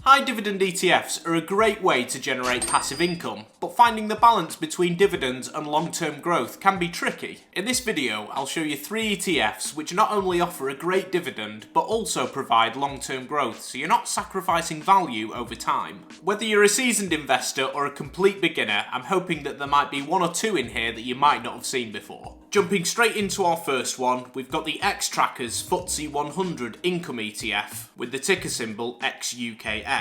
High dividend ETFs are a great way to generate passive income, but finding the balance between dividends and long-term growth can be tricky. In this video, I'll show you 3 ETFs which not only offer a great dividend, but also provide long-term growth, so you're not sacrificing value over time. Whether you're a seasoned investor or a complete beginner, I'm hoping that there might be 1 or 2 in here that you might not have seen before. Jumping straight into our first one, we've got the Xtrackers FTSE 100 Income ETF with the ticker symbol XUKX.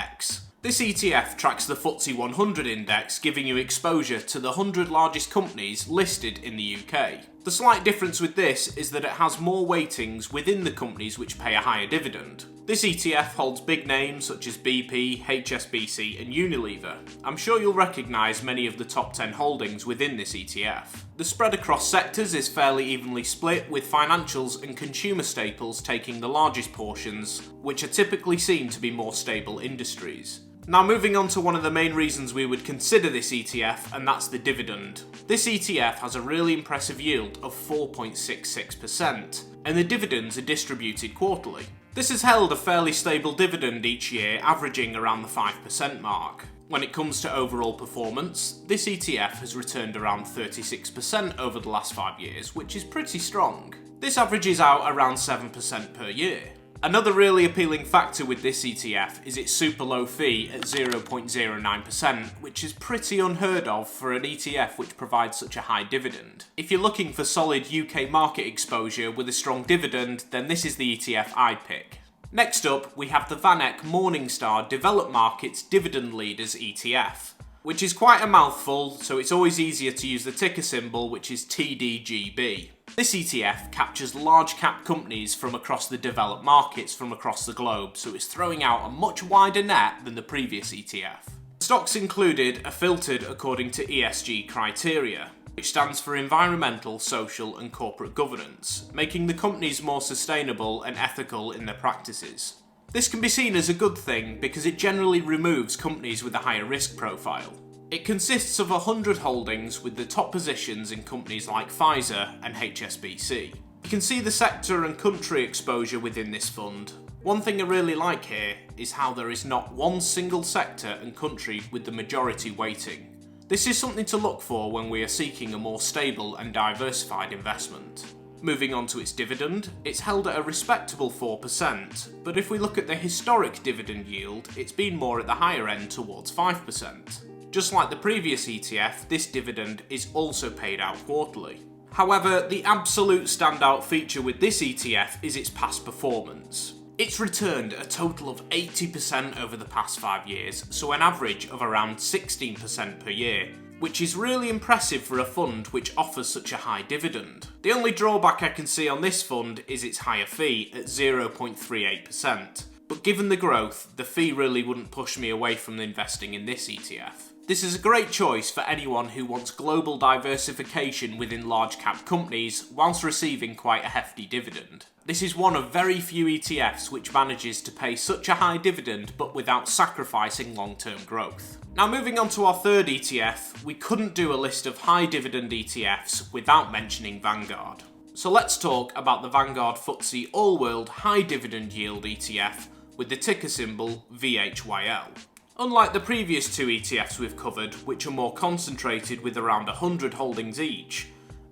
This ETF tracks the FTSE 100 index, giving you exposure to the 100 largest companies listed in the UK. The slight difference with this is that it has more weightings within the companies which pay a higher dividend. This ETF holds big names such as BP, HSBC and Unilever. I'm sure you'll recognise many of the top 10 holdings within this ETF. The spread across sectors is fairly evenly split, with financials and consumer staples taking the largest portions, which are typically seen to be more stable industries. Now moving on to one of the main reasons we would consider this ETF, and that's the dividend. This ETF has a really impressive yield of 4.66%, and the dividends are distributed quarterly. This has held a fairly stable dividend each year, averaging around the 5% mark. When it comes to overall performance, this ETF has returned around 36% over the last 5 years, which is pretty strong. This averages out around 7% per year. Another really appealing factor with this ETF is its super low fee at 0.09%, which is pretty unheard of for an ETF which provides such a high dividend. If you're looking for solid UK market exposure with a strong dividend, then this is the ETF I'd pick. Next up, we have the VanEck Morningstar Developed Markets Dividend Leaders ETF, which is quite a mouthful, so it's always easier to use the ticker symbol, which is TDGB. This ETF captures large cap companies from across the developed markets from across the globe, so it's throwing out a much wider net than the previous ETF. Stocks included are filtered according to ESG criteria, which stands for environmental, social and corporate governance, making the companies more sustainable and ethical in their practices. This can be seen as a good thing because it generally removes companies with a higher risk profile. It consists of 100 holdings with the top positions in companies like Pfizer and HSBC. You can see the sector and country exposure within this fund. One thing I really like here is how there is not one single sector and country with the majority weighting. This is something to look for when we are seeking a more stable and diversified investment. Moving on to its dividend, it's held at a respectable 4%, but if we look at the historic dividend yield, it's been more at the higher end towards 5%. Just like the previous ETF, this dividend is also paid out quarterly. However, the absolute standout feature with this ETF is its past performance. It's returned a total of 80% over the past 5 years, so an average of around 16% per year, which is really impressive for a fund which offers such a high dividend. The only drawback I can see on this fund is its higher fee at 0.38%, but given the growth, the fee really wouldn't push me away from investing in this ETF. This is a great choice for anyone who wants global diversification within large cap companies whilst receiving quite a hefty dividend. This is one of very few ETFs which manages to pay such a high dividend but without sacrificing long-term growth. Now moving on to our third ETF, we couldn't do a list of high dividend ETFs without mentioning Vanguard. So let's talk about the Vanguard FTSE All World High Dividend Yield ETF with the ticker symbol VHYL. Unlike the previous 2 ETFs we've covered, which are more concentrated with around 100 holdings each,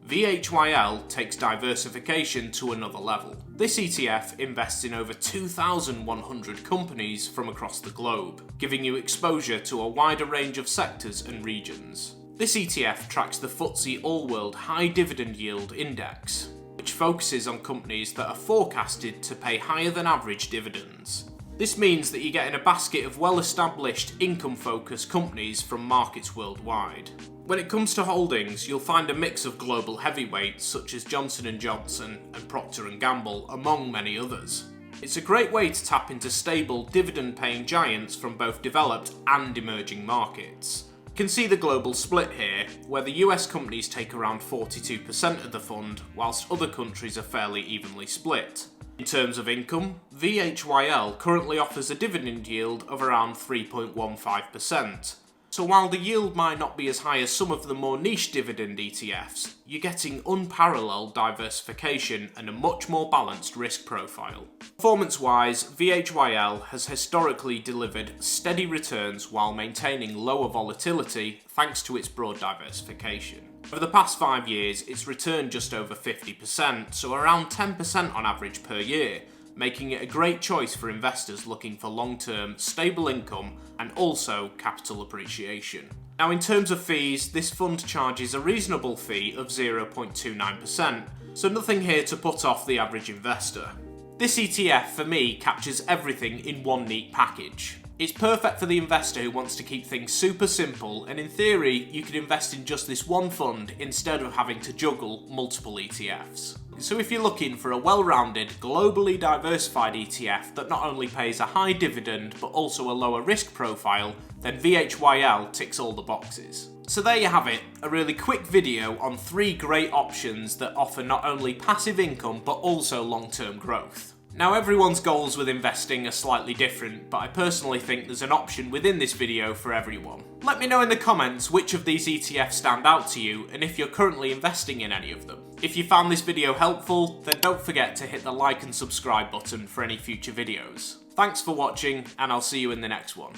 VHYL takes diversification to another level. This ETF invests in over 2,100 companies from across the globe, giving you exposure to a wider range of sectors and regions. This ETF tracks the FTSE All World High Dividend Yield Index, which focuses on companies that are forecasted to pay higher than average dividends. This means that you get in a basket of well-established income-focused companies from markets worldwide. When it comes to holdings, you'll find a mix of global heavyweights such as Johnson & Johnson and Procter & Gamble, among many others. It's a great way to tap into stable, dividend-paying giants from both developed and emerging markets. You can see the global split here, where the US companies take around 42% of the fund, whilst other countries are fairly evenly split. In terms of income, VHYL currently offers a dividend yield of around 3.15%, So while the yield might not be as high as some of the more niche dividend ETFs, you're getting unparalleled diversification and a much more balanced risk profile. Performance-wise, VHYL has historically delivered steady returns while maintaining lower volatility thanks to its broad diversification. Over the past 5 years, it's returned just over 50%, so around 10% on average per year, making it a great choice for investors looking for long-term, stable income and also capital appreciation. Now, in terms of fees, this fund charges a reasonable fee of 0.29%, so nothing here to put off the average investor. This ETF, for me, captures everything in one neat package. It's perfect for the investor who wants to keep things super simple, and in theory, you could invest in just this one fund instead of having to juggle multiple ETFs. So if you're looking for a well-rounded, globally diversified ETF that not only pays a high dividend but also a lower risk profile, then VHYL ticks all the boxes. So there you have it, a really quick video on 3 great options that offer not only passive income but also long-term growth. Now, everyone's goals with investing are slightly different, but I personally think there's an option within this video for everyone. Let me know in the comments which of these ETFs stand out to you and if you're currently investing in any of them. If you found this video helpful, then don't forget to hit the like and subscribe button for any future videos. Thanks for watching, and I'll see you in the next one.